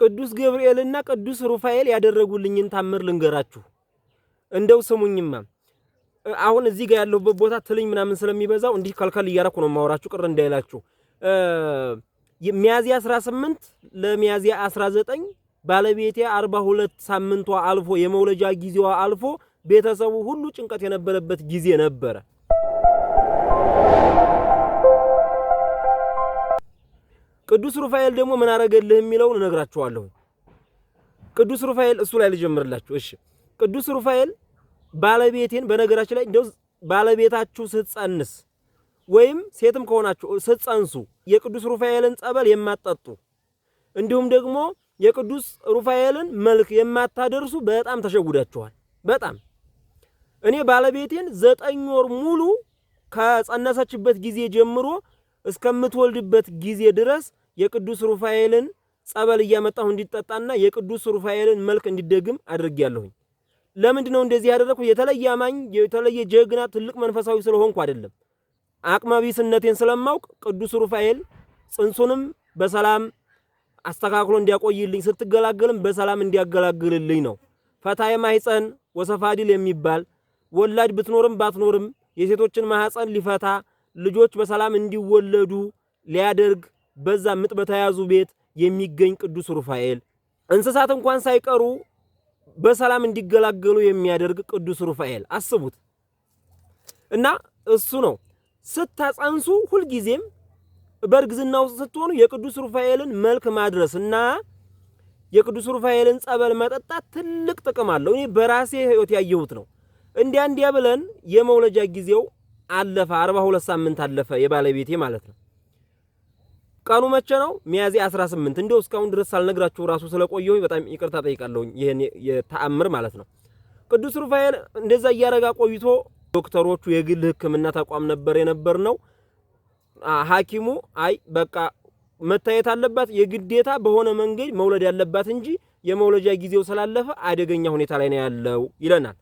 ቅዱስ ገብርኤልና ቅዱስ ሩፋኤል ያደረጉልኝን ታምር ልንገራችሁ። እንደው ስሙኝማ አሁን እዚህ ጋር ያለሁበት ቦታ ትልኝ ምናምን ስለሚበዛው እንዲህ ከልከል እያረኩ ነው ማወራችሁ ቅር እንዳይላችሁ። ሚያዝያ 18 ለሚያዝያ 19 ባለቤቴ 42 ሳምንቷ አልፎ የመውለጃ ጊዜዋ አልፎ ቤተሰቡ ሁሉ ጭንቀት የነበረበት ጊዜ ነበረ። ቅዱስ ሩፋኤል ደግሞ ምን አረገልህ የሚለውን እነግራችኋለሁ። ቅዱስ ሩፋኤል እሱ ላይ ልጀምርላችሁ። እሺ ቅዱስ ሩፋኤል ባለቤቴን በነገራችን ላይ እንደው ባለቤታችሁ ስትጸንስ ወይም ሴትም ከሆናችሁ ስትጸንሱ የቅዱስ ሩፋኤልን ጸበል የማትጠጡ እንዲሁም ደግሞ የቅዱስ ሩፋኤልን መልክ የማታደርሱ በጣም ተሸጉዳችኋል። በጣም እኔ ባለቤቴን 9 ወር ሙሉ ከጸነሰችበት ጊዜ ጀምሮ እስከምትወልድበት ጊዜ ድረስ የቅዱስ ሩፋኤልን ጸበል እያመጣሁ እንዲጠጣና የቅዱስ ሩፋኤልን መልክ እንዲደግም አድርጌያለሁኝ። ለምንድነው እንደዚህ ያደረኩት? የተለየ አማኝ የተለየ ጀግና ትልቅ መንፈሳዊ ስለሆንኩ አይደለም። አቅመቢስነቴን ስለማውቅ ቅዱስ ሩፋኤል ጽንሱንም በሰላም አስተካክሎ እንዲያቆይልኝ ስትገላገልም በሰላም እንዲያገላግልልኝ ነው። ፈታየ ማህፀን ወሰፋዲል የሚባል ወላድ ብትኖርም ባትኖርም የሴቶችን ማህፀን ሊፈታ ልጆች በሰላም እንዲወለዱ ሊያደርግ በዛ ምጥ በተያዙ ቤት የሚገኝ ቅዱስ ሩፋኤል እንስሳት እንኳን ሳይቀሩ በሰላም እንዲገላገሉ የሚያደርግ ቅዱስ ሩፋኤል አስቡት። እና እሱ ነው ስታጸንሱ ሁልጊዜም በእርግዝናው ስትሆኑ የቅዱስ ሩፋኤልን መልክ ማድረስና የቅዱስ ሩፋኤልን ጸበል መጠጣት ትልቅ ጥቅም አለው። እኔ በራሴ ህይወት ያየሁት ነው። እንዲያ ብለን የመውለጃ ጊዜው አለፈ። 42 ሳምንት አለፈ የባለቤቴ ማለት ነው። ቀኑ መቼ ነው? ሚያዝያ 18። እንደው እስካሁን ድረስ ሳልነግራችሁ ራሱ ስለቆየሁ በጣም ይቅርታ ጠይቃለሁ። ይሄን የተአምር ማለት ነው። ቅዱስ ሩፋኤል እንደዛ እያረጋ ቆይቶ ዶክተሮቹ የግል ህክምና ተቋም ነበር የነበርነው። ሐኪሙ አይ በቃ መታየት አለባት የግዴታ በሆነ መንገድ መውለድ ያለባት እንጂ የመውለጃ ጊዜው ስላለፈ አደገኛ ሁኔታ ላይ ነው ያለው ይለናል።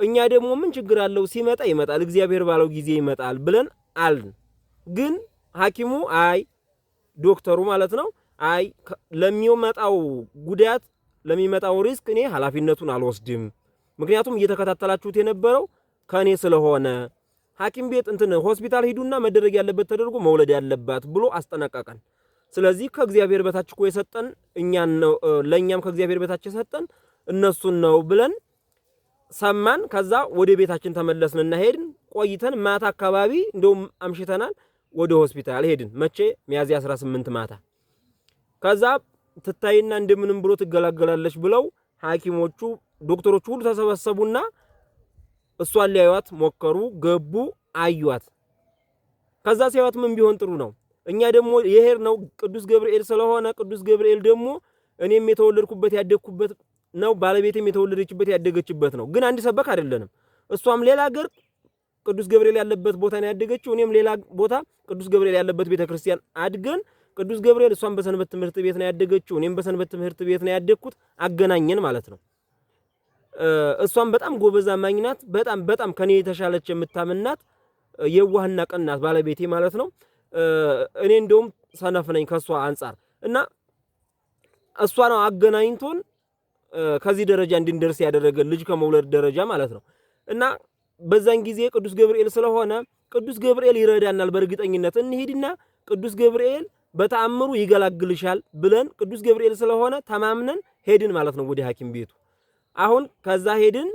እኛ ደግሞ ምን ችግር አለው ሲመጣ ይመጣል እግዚአብሔር ባለው ጊዜ ይመጣል ብለን አልን። ግን ሐኪሙ አይ ዶክተሩ ማለት ነው አይ ለሚመጣው ጉዳት ለሚመጣው ሪስክ እኔ ኃላፊነቱን አልወስድም፣ ምክንያቱም እየተከታተላችሁት የነበረው ከኔ ስለሆነ ሐኪም ቤት ሆስፒታል ሂዱና መደረግ ያለበት ተደርጎ መውለድ ያለባት ብሎ አስጠነቀቀን። ስለዚህ ከእግዚአብሔር በታች እኮ የሰጠን እኛን ነው፣ ለኛም ከእግዚአብሔር በታች የሰጠን እነሱን ነው ብለን ሰማን። ከዛ ወደ ቤታችን ተመለስንና ሄድን። ቆይተን ማታ አካባቢ እንደውም አምሽተናል ወደ ሆስፒታል ሄድን። መቼ? ሚያዝያ 18 ማታ። ከዛ ትታይና እንደምንም ብሎ ትገላገላለች ብለው ሐኪሞቹ ዶክተሮቹ ሁሉ ተሰበሰቡና እሷን ሊያዩት ሞከሩ። ገቡ፣ አዩት። ከዛ ሲያዩት ምን ቢሆን ጥሩ ነው? እኛ ደግሞ የሄድ ነው ቅዱስ ገብርኤል ስለሆነ ቅዱስ ገብርኤል ደግሞ እኔም የተወለድኩበት ያደግኩበት ነው፣ ባለቤቴም የተወለደችበት ያደገችበት ነው። ግን አንድ ሰበክ አይደለንም። እሷም ሌላ ሀገር ቅዱስ ገብርኤል ያለበት ቦታ ነው ያደገችው፣ እኔም ሌላ ቦታ ቅዱስ ገብርኤል ያለበት ቤተክርስቲያን አድገን ቅዱስ ገብርኤል እሷም በሰንበት ትምህርት ቤት ነው ያደገችው፣ እኔም በሰንበት ትምህርት ቤት ነው ያደግኩት። አገናኘን ማለት ነው። እሷም በጣም ጎበዝ አማኝ ናት። በጣም ከኔ የተሻለች የምታምናት የዋህና ቀናት ባለቤቴ ማለት ነው። እኔ እንደውም ሰነፍ ነኝ ከሷ አንፃር እና እሷ ነው አገናኝቶን ከዚህ ደረጃ እንድንደርስ ያደረገ ልጅ ከመውለድ ደረጃ ማለት ነው። እና በዛን ጊዜ ቅዱስ ገብርኤል ስለሆነ ቅዱስ ገብርኤል ይረዳናል በእርግጠኝነት እንሂድና ቅዱስ ገብርኤል በተአምሩ ይገላግልሻል ብለን ቅዱስ ገብርኤል ስለሆነ ተማምነን ሄድን ማለት ነው ወደ ሐኪም ቤቱ። አሁን ከዛ ሄድን።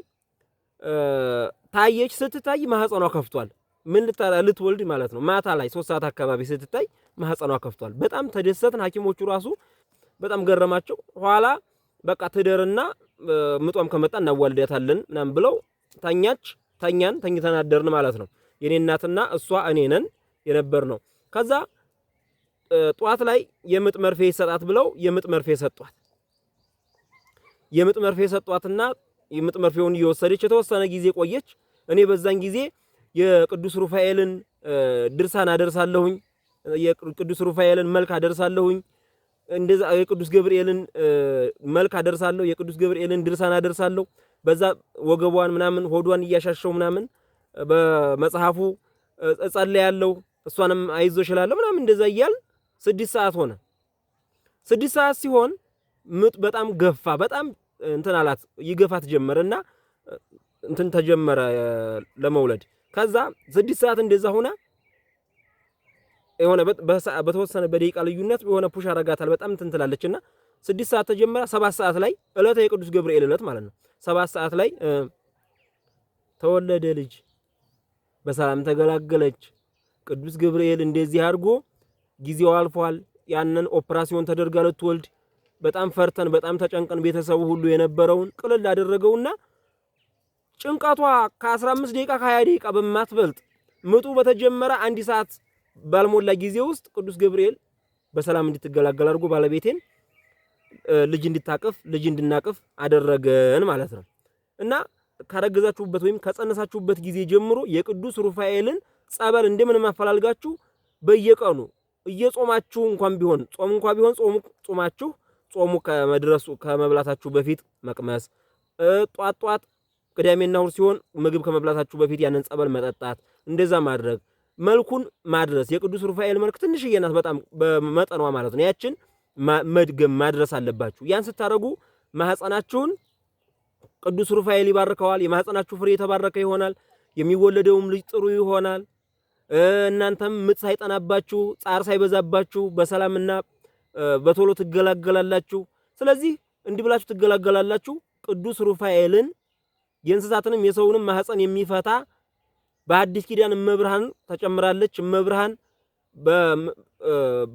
ታየች። ስትታይ ማህፀኗ ከፍቷል። ምን ልትወልድ ማለት ነው። ማታ ላይ 3 ሰዓት አካባቢ ስትታይ ማህፀኗ ከፍቷል። በጣም ተደሰትን። ሐኪሞቹ ራሱ በጣም ገረማቸው። ኋላ በቃ ትደርና ምጧም ከመጣ እናዋልዳታለን ምናምን ብለው ተኝተን አደርን ማለት ነው። የኔ እናትና እሷ እኔ ነን የነበርነው። ከዛ ጧት ላይ የምጥ መርፌ ይሰጣት ብለው የምጥ መርፌ ሰጧት። የምጥ መርፌ ሰጧትና የምጥ መርፌውን እየወሰደች የተወሰነ ጊዜ ቆየች። እኔ በዛን ጊዜ የቅዱስ ሩፋኤልን ድርሳን አደርሳለሁኝ፣ የቅዱስ ሩፋኤልን መልክ አደርሳለሁኝ፣ እንደዛ የቅዱስ ገብርኤልን መልክ አደርሳለሁ፣ የቅዱስ ገብርኤልን ድርሳን አደርሳለሁ። በዛ ወገቧን ምናምን ሆዷን እያሻሸው ምናምን በመጽሐፉ እጸልያለሁ፣ እሷንም አይዞሽ እላለሁ ምናምን እንደዛ እያል 6 ሰዓት ሆነ። 6 ሰዓት ሲሆን ምጥ በጣም ገፋ፣ በጣም እንትን አላት ይገፋት ጀመረና እንትን ተጀመረ ለመውለድ። ከዛ 6 ሰዓት እንደዛ ሆና የሆነ በተወሰነ በደቂቃ ልዩነት የሆነ ፑሽ አረጋታል በጣም እንትን ትላለችና 6 ሰዓት ተጀመረ። 7 ሰዓት ላይ ዕለተ የቅዱስ ገብርኤል ዕለት ማለት ነው 7 ሰዓት ላይ ተወለደ ልጅ፣ በሰላም ተገላገለች። ቅዱስ ገብርኤል እንደዚህ አድርጎ ጊዜው አልፏል። ያንን ኦፕራሲዮን ተደርጋ ልትወልድ በጣም ፈርተን በጣም ተጨንቀን ቤተሰቡ ሁሉ የነበረውን ቅልል አደረገውና ጭንቀቷ ከ15 ደቂቃ ከ20 ደቂቃ በማትበልጥ ምጡ በተጀመረ 1 ሰዓት ባልሞላ ጊዜ ውስጥ ቅዱስ ገብርኤል በሰላም እንድትገላገል አድርጎ ባለቤቴን ልጅ እንድታቅፍ ልጅ እንድናቅፍ አደረገን ማለት ነው። እና ካረገዛችሁበት ወይም ከጸነሳችሁበት ጊዜ ጀምሮ የቅዱስ ሩፋኤልን ጸበል እንደምን ማፈላልጋችሁ በየቀኑ እየጾማችሁ እንኳን ቢሆን ጾም እንኳን ቢሆን ጾማችሁ ጾሙ ከመድረሱ ከመብላታችሁ በፊት መቅመስ፣ ጧት ቅዳሜና እሑድ ሲሆን ምግብ ከመብላታችሁ በፊት ያንን ጸበል መጠጣት፣ እንደዛ ማድረግ፣ መልኩን ማድረስ። የቅዱስ ሩፋኤል መልክ ትንሽዬ ናት በጣም በመጠኗ ማለት ነው። ያችን መድገም ማድረስ አለባችሁ። ያን ስታደርጉ ማህፀናችሁን ቅዱስ ሩፋኤል ይባርከዋል። የማህፀናችሁ ፍሬ የተባረከ ይሆናል። የሚወለደውም ልጅ ጥሩ ይሆናል። እናንተም ምጥ ሳይጠናባችሁ ጻር ሳይበዛባችሁ በሰላምና በቶሎ ትገላገላላችሁ። ስለዚህ እንዲህ ብላችሁ ትገላገላላችሁ። ቅዱስ ሩፋኤልን የእንስሳትንም የሰውንም ማህፀን የሚፈታ በአዲስ ኪዳን እመብርሃን ተጨምራለች። እመብርሃን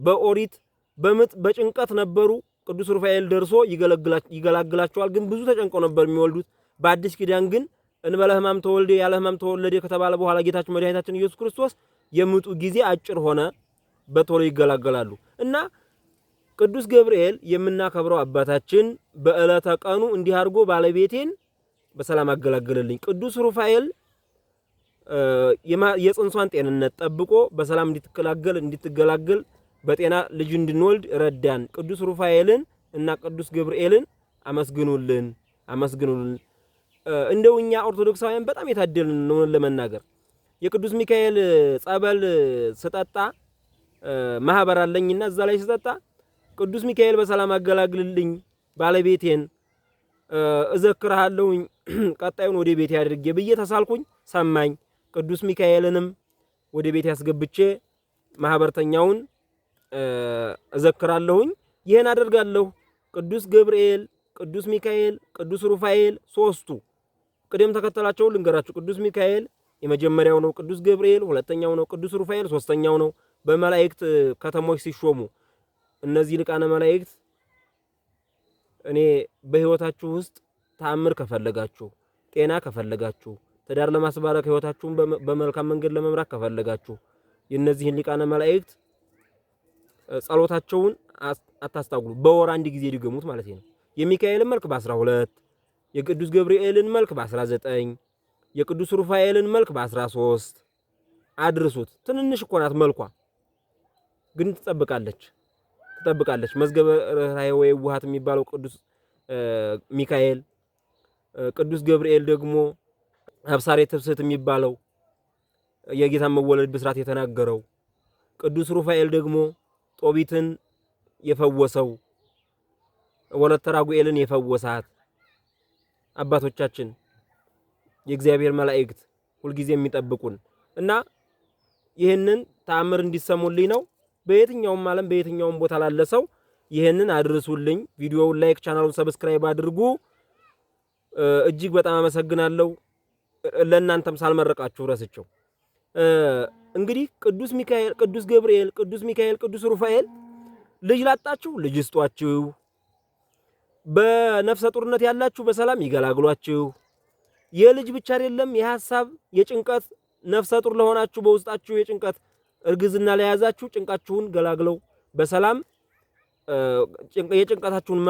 በኦሪት በምጥ በጭንቀት ነበሩ። ቅዱስ ሩፋኤል ደርሶ ይገላግላቸዋል። ግን ብዙ ተጨንቀው ነበር የሚወልዱት። በአዲስ ኪዳን ግን እንበለ ሕማም ተወልደ ያለ ሕማም ተወለደ ከተባለ በኋላ ጌታችን መድኃኒታችን ኢየሱስ ክርስቶስ የምጡ ጊዜ አጭር ሆነ፣ በቶሎ ይገላገላሉ። እና ቅዱስ ገብርኤል የምናከብረው አባታችን በዕለተ ቀኑ እንዲህ አድርጎ ባለቤቴን በሰላም አገላገለልኝ። ቅዱስ ሩፋኤል የጽንሷን ጤንነት ጠብቆ በሰላም እንድትገላገል በጤና ልጅ እንድንወልድ ረዳን። ቅዱስ ሩፋኤልን እና ቅዱስ ገብርኤልን አመስግኑልን። እንደው እኛ ኦርቶዶክሳውያን በጣም የታደልን ነው ለመናገር። የቅዱስ ሚካኤል ጸበል ስጠጣ ማህበር አለኝና እዛ ላይ ስጠጣ ቅዱስ ሚካኤል በሰላም አገላግልልኝ ባለቤቴን እዘክርሃለሁኝ ቀጣዩን ወደ ቤት ያድርጌ ብዬ ተሳልኩኝ። ሰማኝ። ቅዱስ ሚካኤልንም ወደ ቤት ያስገብቼ ማህበርተኛውን እዘክራለሁኝ። ይሄን አደርጋለሁ። ቅዱስ ገብርኤል፣ ቅዱስ ሚካኤል፣ ቅዱስ ሩፋኤል ሶስቱ ቅደም ተከተላቸውን ልንገራችሁ። ቅዱስ ሚካኤል የመጀመሪያው ነው። ቅዱስ ገብርኤል ሁለተኛው ነው። ቅዱስ ሩፋኤል ሶስተኛው ነው። በመላእክት ከተሞች ሲሾሙ እነዚህ ሊቃነ መላእክት እኔ በህይወታችሁ ውስጥ ተአምር ከፈለጋችሁ፣ ጤና ከፈለጋችሁ፣ ትዳር ለማስባረክ ህይወታችሁን በመልካም መንገድ ለመምራት ከፈለጋችሁ የእነዚህን ሊቃነ መላእክት ጸሎታቸውን አታስታጉሉ። በወር አንድ ጊዜ ድገሙት ማለት ነው። የሚካኤልን መልክ በ12፣ የቅዱስ ገብርኤልን መልክ በ19፣ የቅዱስ ሩፋኤልን መልክ በ13 አድርሱት። ትንንሽ እኮ ናት መልኳ፣ ግን ትጠብቃለች። መዝገበ ርኅራኄ ወየዋሃት የሚባለው ቅዱስ ሚካኤል፣ ቅዱስ ገብርኤል ደግሞ አብሳሬ ትፍስሕት የሚባለው የጌታን መወለድ ብስራት የተናገረው፣ ቅዱስ ሩፋኤል ደግሞ ጦቢትን የፈወሰው ወለተ ራጉኤልን የፈወሳት አባቶቻችን የእግዚአብሔር መላእክት ሁልጊዜ የሚጠብቁን እና ይህንን ተአምር እንዲሰሙልኝ ነው። በየትኛውም ዓለም በየትኛውም ቦታ ላለ ሰው ይህንን አድርሱልኝ። ቪዲዮውን ላይክ፣ ቻናሉን ሰብስክራይብ አድርጉ። እጅግ በጣም አመሰግናለሁ። ለእናንተም ሳልመረቃችሁ ረስቸው። እንግዲህ ቅዱስ ሚካኤል፣ ቅዱስ ገብርኤል፣ ቅዱስ ሚካኤል፣ ቅዱስ ሩፋኤል ልጅ ላጣችሁ ልጅ ይስጧችሁ። በነፍሰ ጡርነት ያላችሁ በሰላም ይገላግሏችሁ። የልጅ ብቻ አይደለም የሐሳብ የጭንቀት ነፍሰ ጡር ለሆናችሁ በውስጣችሁ የጭንቀት እርግዝና ለያዛችሁ ጭንቃችሁን ገላግለው በሰላም የጭንቀታችሁን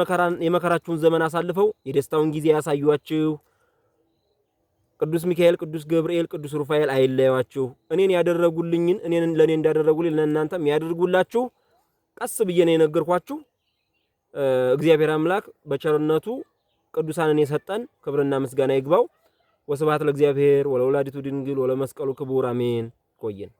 የመከራችሁን ዘመን አሳልፈው የደስታውን ጊዜ ያሳዩአችሁ። ቅዱስ ሚካኤል፣ ቅዱስ ገብርኤል፣ ቅዱስ ሩፋኤል አይለያችሁ። እኔን ያደረጉልኝን ለኔ እንዳደረጉልኝ ለእናንተም ያድርጉላችሁ። ቀስ ብዬ ነው የነገርኳችሁ። እግዚአብሔር አምላክ በቸርነቱ ቅዱሳንን የሰጠን ክብርና ምስጋና ይግባው። ወስብሐት ለእግዚአብሔር ወለወላዲቱ ድንግል ወለመስቀሉ ክቡር አሜን። ቆየን።